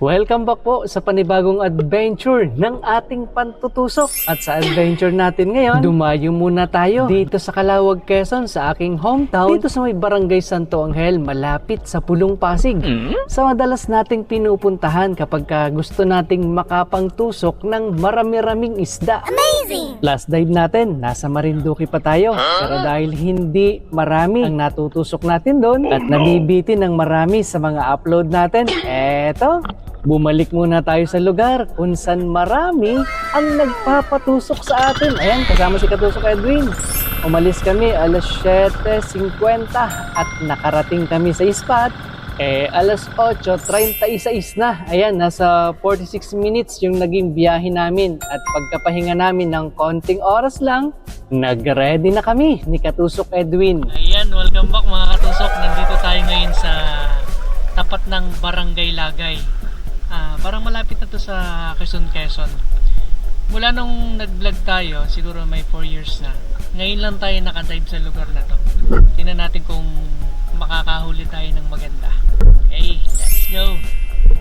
Welcome back po sa panibagong adventure ng ating pantutusok. At sa adventure natin ngayon, dumayo muna tayo dito sa Calauag, Quezon, sa aking hometown, dito sa may Barangay Santo Angel, malapit sa Pulong Pasig. Sa madalas nating pinupuntahan kapag gusto nating makapangtusok ng marami-raming isda. Amazing! Last dive natin, nasa Marinduque pa tayo. Pero dahil hindi marami ang natutusok natin doon at nabibitin ng marami sa mga upload natin, eto, bumalik muna tayo sa lugar kung saan marami ang nagpapatusok sa atin. Ayan, kasama si Katusok Edwin. Umalis kami alas 7:50 at nakarating kami sa spot. Alas 8:36 na. Ayan, nasa 46 minutes yung naging biyahe namin. At pagkapahinga namin ng konting oras lang, nag-ready na kami ni Katusok Edwin. Ayan, welcome back mga katusok. Nandito tayo ngayon sa tapat ng Barangay Lagay. Parang malapit na to sa Quezon. Mula nung nag-vlog tayo, siguro may 4 years na. Ngayon lang tayo nakadive sa lugar na to. Tingnan natin kung makakahuli tayo ng maganda. Okay, let's go!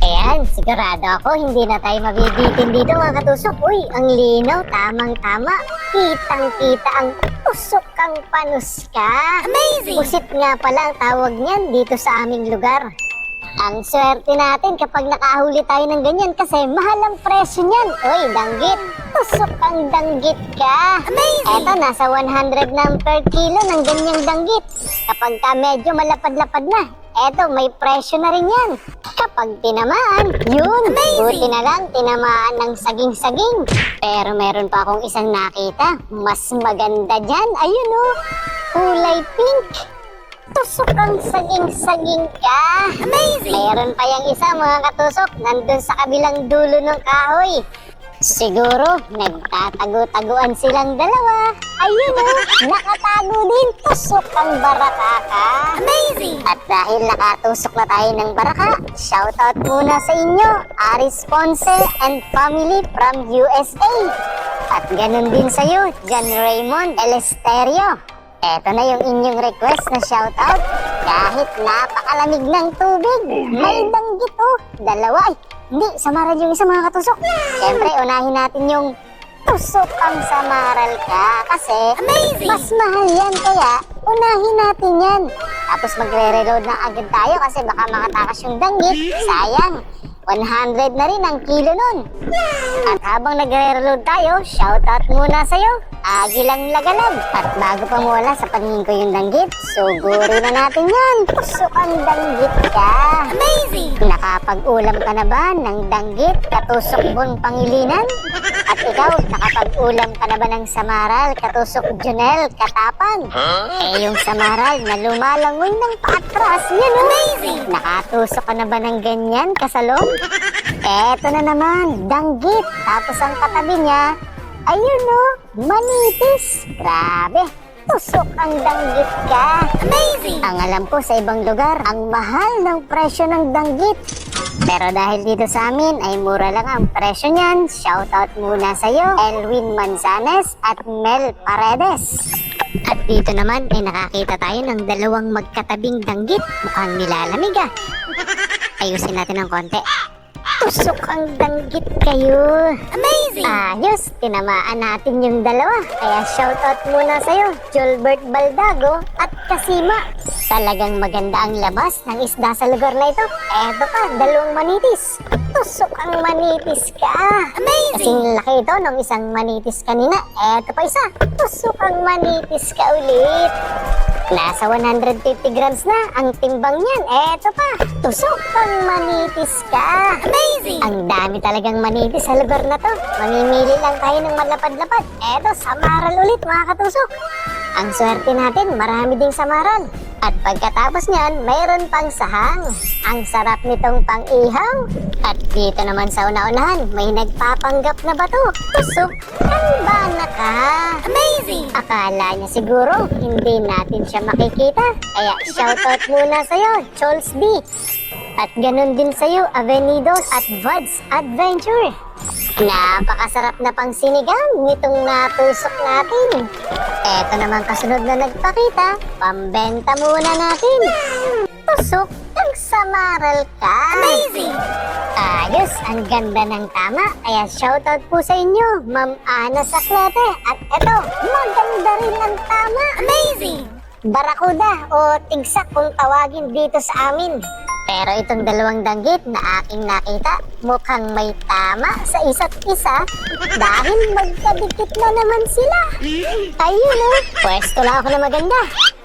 Ayan, sigurado ako hindi na tayo mabibitin dito mga katusok. Uy, ang linaw, tamang-tama. Kitang-kita ang tusok kang panuska. Amazing! Pusit nga pala ang tawag niyan dito sa aming lugar. Ang swerte natin kapag nakahuli tayo ng ganyan kasi mahal ang presyo niyan. Uy, danggit. Tusok ang danggit ka. Amazing! Eto, nasa 100 na per kilo ng ganyang danggit. Kapag ka medyo malapad-lapad na, eto, may presyo na rin yan. Kapag tinamaan, yun. Amazing! Buti na lang, tinamaan ng saging-saging. Pero meron pa akong isang nakita. Mas maganda dyan. Ayun oh, kulay pink. Tusok ang saging-saging ka. Amazing! Mayroon pa yung isa mga katusok, nandun sa kabilang dulo ng kahoy. Siguro, nagtatago-taguan silang dalawa. Ayun o, nakatago din. Tusok ang baraka ka. Amazing! At dahil nakatusok na tayo ng baraka, shoutout muna sa inyo, Aris Ponce and family from USA. At ganun din sa'yo, John Raymond Elesterio. Eto na yung inyong request na shoutout. Kahit napakalamig ng tubig, may danggit oh. Dalawa ay, hindi, samaral yung isa mga katusok. Siyempre, unahin natin yung tusok ang samaral ka. Kasi, amazing! Mas mahal yan, kaya unahin natin yan. Tapos magre-reload na agad tayo kasi baka makatakas yung danggit. Sayang, 100 na rin ang kilo nun. At habang nagre-reload tayo, shoutout muna sa'yo, Agilang Lagalag. At bago pa mawala sa paningin ko yung danggit, suguri na natin yan. Tusok ang danggit ka. Amazing! Nakapag-ulam ka na ba ng danggit, katusok bon pangilinan? At ikaw, nakapag-ulam ka na ba ng samaral, katusok Junel Katapang? Yung samaral na lumalangoy ng paatras, yan o. Amazing! Nakatusok ka na ba ng ganyan, kasalong? Eto na naman, danggit. Tapos ang katabi niya, ayun o, manitis. Grabe, tusok ang danggit ka. Amazing! Ang alam ko sa ibang lugar, ang mahal ng presyo ng danggit. Pero dahil dito sa amin ay mura lang ang presyo niyan, shoutout muna sa'yo, Elwin Manzanes at Mel Paredes. At dito naman ay nakakita tayo ng dalawang magkatabing danggit. Mukhang nilalamig ah. Ayusin natin ng konti. Tusok ang danggit kayo. Amazing! Ayos, tinamaan natin yung dalawa. Kaya shoutout muna sa'yo, Julbert Baldago at Kasima. Talagang maganda ang labas ng isda sa lugar na ito. Eto pa, dalawang manitis. Tusok ang manitis ka. Amazing! Kasing laki ito ng isang manitis kanina. Eto pa isa. Tusok ang manitis ka ulit. Nasa 150 grams na ang timbang niyan. Eto pa, tusok ang manitis ka. Amazing! Ang dami talagang manitis sa lugar na to. Mamimili lang tayo ng malapad-lapad. Eto, samaral ulit mga katusok. Ang swerte natin, marami ding samaral. At pagkatapos niyan, mayroon pang sahang. Ang sarap nitong pang-ihaw. At dito naman sa una-unahan, may nagpapanggap na bato. Tusok ang bana ka. Amazing! Akala niya siguro, hindi natin siya makikita. Kaya shoutout muna sa'yo, Chols B. At ganun din sa'yo, Avenidos at Vods Adventure. Napakasarap na pang sinigang nitong natusok natin. Eto naman kasunod na nagpakita, pambenta muna natin. Tusok ang samaral ka. Amazing! Ayos, ang ganda ng tama. Kaya shoutout po sa inyo, Ma'am Ana Saclete. At eto, maganda rin ang tama. Amazing! Barakuda o tigsak kung tawagin dito sa amin. Pero itong dalawang danggit na aking nakita, mukhang may tama sa isa't isa dahil magkadikit na naman sila. Ayun pwesto lang ako na maganda.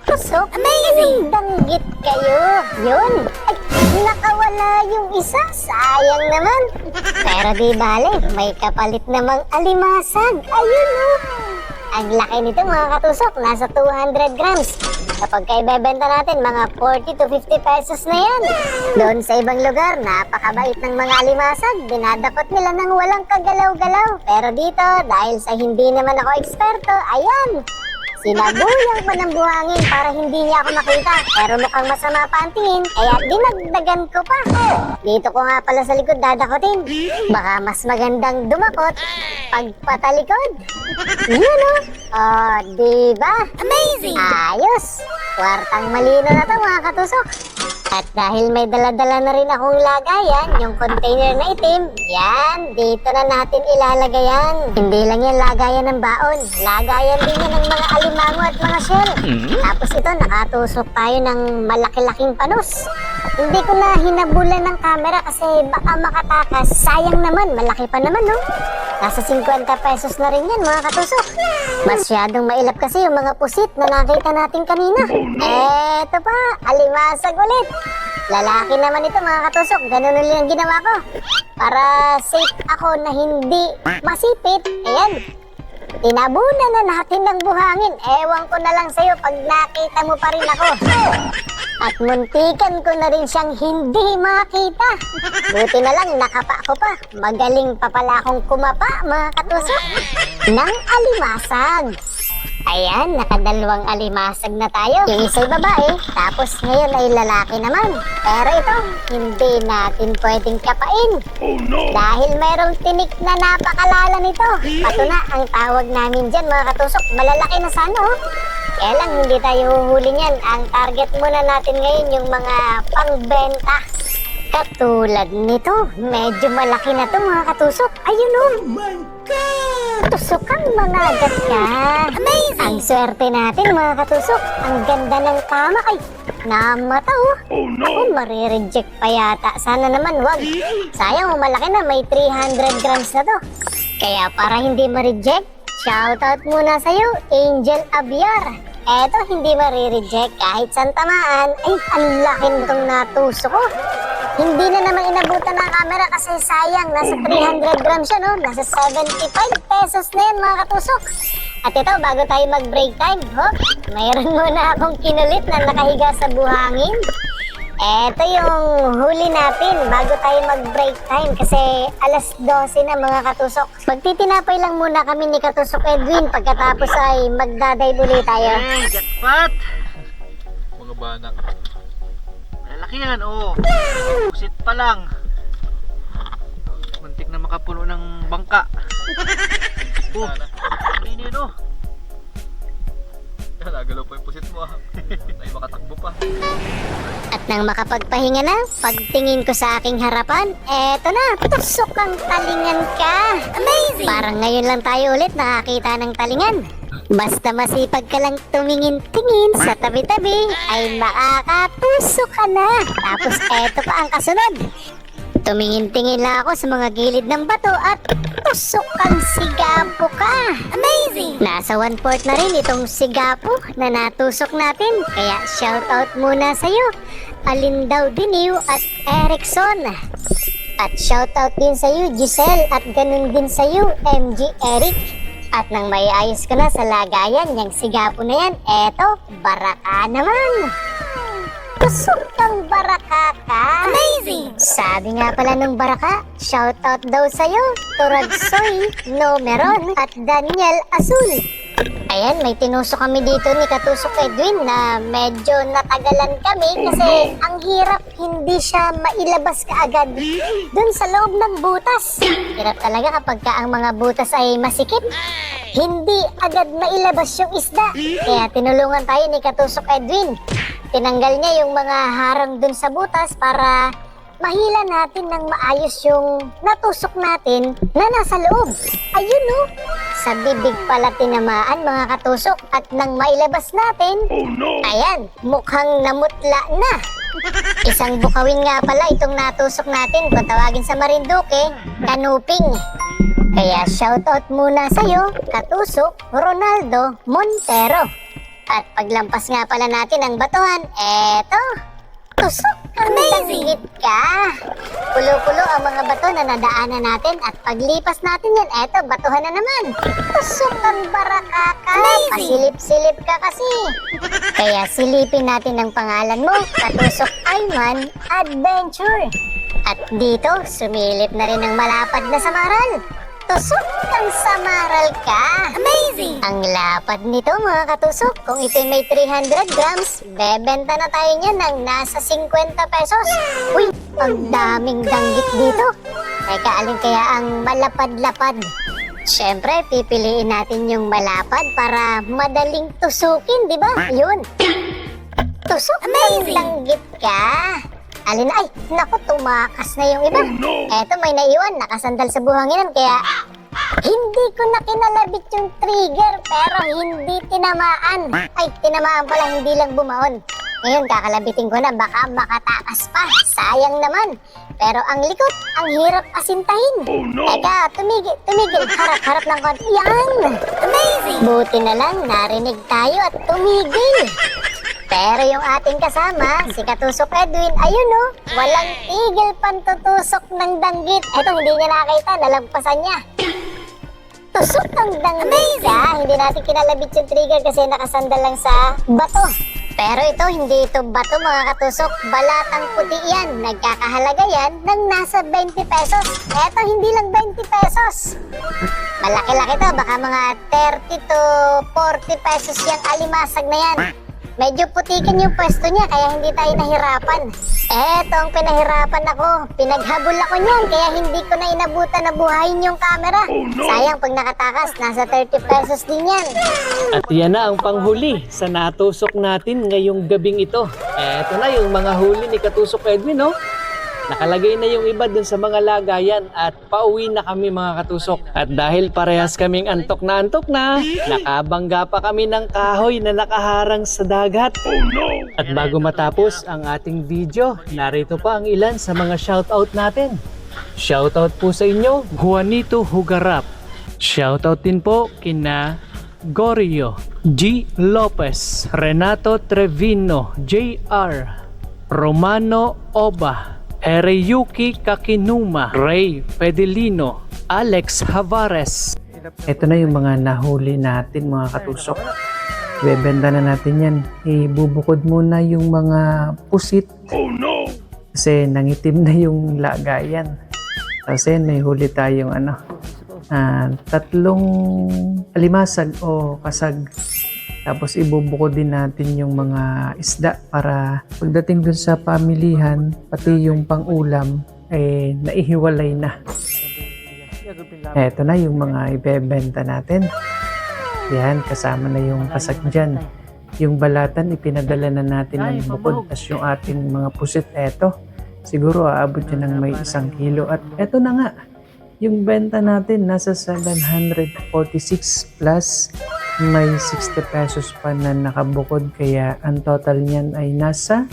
Tusok, amazing! Danggit kayo. Yun. Ay, nakawala yung isa. Sayang naman. Pero di bale, may kapalit namang alimasag. Ayun Ang laki nito mga katusok, nasa 200 grams. Kapag ibebenta natin, mga 40 to 50 pesos na yan. Doon sa ibang lugar, napakabait ng mga alimasag. Dinadakot nila ng walang kagalaw-galaw. Pero dito, dahil sa hindi naman ako eksperto, ayan! Sinabuyang ko ng buhangin para hindi niya ako makita. Pero mukhang masama pa ang tingin, kaya dinagdagan ko pa. Dito ko nga pala sa likod dadakotin. Baka mas magandang dumakot pagpatalikod. Yun diba? Amazing! Ayos! Kwartang malino na to mga katusok. At dahil may dala-dala na rin akong lagayan, yung container na itim, yan, dito na natin ilalagay yan. Hindi lang yan lagayan ng baon, lagayan din yan ng mga alimango at mga shell. Tapos ito, nakatusok tayo ng malaki-laking panos. Hindi ko na hinabulan ng camera kasi baka makatakas. Sayang naman, malaki pa naman Nasa 50 pesos na rin yan mga katusok. Masyadong mailap kasi yung mga pusit na nakita natin kanina. Eto pa, alimasag ulit. Lalaki naman ito mga katusok, ganun ulit ang ginawa ko. Para safe ako na hindi masipit. Ayan, tinabunan na natin ng buhangin. Ewan ko na lang sa'yo pag nakita mo pa rin ako. At muntikan ko na rin siyang hindi makita. Buti na lang nakapa ko pa. Magaling pa pala akong kumapa mga katusok ng alimasag. Ayan, nakadalawang alimasag na tayo. Yung isa'y babae, tapos ngayon ay lalaki naman. Pero ito, hindi natin pwedeng kapain. Dahil mayroong tinik na napakalala nito. Pato na ang tawag namin dyan mga katusok. Malalaki na sana Kaya lang hindi tayo huhuli niyan. Ang target muna natin ngayon yung mga pangbenta. Katulad nito, medyo malaki na to mga katusok. Ayun Oh my God! Tusokang managat ka. Amazing! Ang swerte natin mga katusok. Ang ganda ng tama. Ay, namata Oh no! Ako marireject pa yata. Sana naman wag. Sayang malaki na, may 300 grams na to. Kaya para hindi ma-reject, shoutout muna sa'yo, Angel Abiar. Eto, hindi marireject kahit saan tamaan. Ay, ang laki nitong natusok ko. Hindi na naman inabutan ng camera kasi sayang, nasa 300 grams siya nasa 75 pesos na yan mga katusok. At ito, bago tayo mag-break time, mayroon muna akong kinulit na nakahiga sa buhangin. Eto yung huli natin bago tayo mag-break time kasi alas 12 na mga katusok. Magtitinapay lang muna kami ni Katusok Edwin, pagkatapos ay magdadive ulit tayo. Hey, jackpot! Mga banak. Malaki yan, Pusit pa lang. Muntik na makapuno ng bangka. Ini Nagalaw pa yung pusit mo Ay makatakbo pa. At nang makapagpahinga na, pagtingin ko sa aking harapan, eto na, tusok ang talingan ka. Amazing! Parang ngayon lang tayo ulit nakakita ng talingan. Basta masipag ka lang tumingin-tingin sa tabi-tabi, ay makakatusok ka na. Tapos eto pa ang kasunod. Tumingin-tingin lang ako sa mga gilid ng bato at tusok kang sigapo ka. Amazing! Nasa 1/4 na rin itong sigapo na natusok natin. Kaya shoutout muna sa'yo, Alindaw Diniw at Erickson. At shoutout din sa'yo, Giselle, at ganun din sa'yo, MG Eric. At nang may ayos ko na sa lagayan, yung sigapo na yan, eto, baraka naman. Tusok kang baraka ka. Amazing! Sabi nga pala nung baraka, shoutout daw sa'yo, Turagsoy, Nomeron, at Daniel Azul. Ayan, may tinusok kami dito ni Katusok Edwin na medyo natagalan kami kasi ang hirap hindi siya mailabas kaagad dun sa loob ng butas. Hirap talaga kapag ang mga butas ay masikip. Hindi agad mailabas yung isda. Kaya tinulungan tayo ni Katusok Edwin. Tinanggal niya yung mga harang dun sa butas para mahila natin ng maayos yung natusok natin na nasa loob. Ayun no, sa bibig pala tinamaan mga katusok at nang mailabas natin, ayan, mukhang namutla na. Isang bukawin nga pala itong natusok natin kung tawagin sa Marinduque, kanuping. Kaya shoutout muna sa'yo, katusok Ronaldo Montero. At paglampas nga pala natin ang batuhan, eto, tusok kang danggit ka. Pulo-pulo ang mga bato na nadaanan natin at paglipas natin yan, eto, batuhan na naman. Tusok kang barakaka, pasilip-silip ka kasi. Kaya silipin natin ang pangalan mo, Katusok Ayman Adventure. At dito, sumilip na rin ang malapad na samaral. Tusok kang samaral ka. Amazing! Ang lapad nito mga katusok. Kung ito'y may 300 grams, bebenta na tayo niyan ng nasa 50 pesos. Uy, ang daming danggit dito. Teka, alin kaya ang malapad-lapad? Siyempre, pipiliin natin yung malapad para madaling tusukin, di ba? Yun. Tusok kang danggit ka. Alin ay, naku, tumakas na yung iba. Eto, may naiwan, nakasandal sa buhanginan, kaya hindi ko na kinalabit yung trigger, pero hindi tinamaan. Ay, tinamaan pala, hindi lang bumaon. Ngayon, kakalabitin ko na, baka makatakas pa. Sayang naman. Pero ang likot, ang hirap asintahin. Teka, tumigil, harap ng konti. Yan! Amazing! Buti na lang, narinig tayo at tumigil. Pero yung ating kasama, si Katusok Edwin, ayun no, walang tigil pantutusok ng danggit. Eto, hindi niya nakita, nalagpasan niya. Tusok ng danggit ka. Hindi natin kinalabit yung trigger kasi nakasandal lang sa bato. Pero ito, hindi ito bato mga katusok. Balatang puti yan. Nagkakahalaga yan ng nasa 20 pesos. Eto, hindi lang 20 pesos. Malaki-laki to, baka mga 30 to 40 pesos yung alimasag na yan. Medyo putikin yung pwesto niya kaya hindi tayo nahirapan. Eto ang pinahirapan ako. Pinaghabol ako niyan kaya hindi ko na inabutan na buhayin yung camera. Sayang pag nakatakas, nasa 30 pesos din yan. At yan na ang panghuli sa natusok natin ngayong gabing ito. Eto na yung mga huli ni Katusok Edwin, no? Nakalagay na yung iba dun sa mga lagayan at pauwi na kami mga katusok. At dahil parehas kaming antok na, nakabangga pa kami ng kahoy na nakaharang sa dagat. At bago matapos ang ating video, narito pa ang ilan sa mga shoutout natin. Shoutout po sa inyo, Juanito Hugarap. Shoutout din po kina Gorio, G. Lopez, Renato Trevino, JR, Romano Oba, Ereyuki Kakinuma, Ray Pedelino, Alex Havares. Ito na yung mga nahuli natin mga katusok. Bebenta na natin yan. Ibubukod muna yung mga pusit. Kasi nangitim na yung lagayan. Kasi may huli tayong tatlong alimasag o kasag. Tapos ibubukod din natin yung mga isda para pagdating dun sa pamilihan, pati yung pang-ulam, naihiwalay na. Eto na yung mga ibebenta natin. Yan, kasama na yung kasag dyan. Yung balatan, ipinadala na natin ng bukod. Tapos yung ating mga pusit, eto. Siguro aabot yun ng may 1 kilo. At eto na nga, yung benta natin nasa 746 plus may 60 pesos pa na nakabukod, kaya ang total niyan ay nasa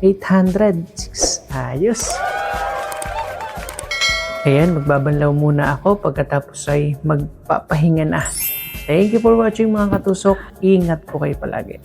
806. Ayos! Ayan, magbabanlaw muna ako pagkatapos ay magpapahinga na. Thank you for watching mga katusok. Ingat po kayo palagi.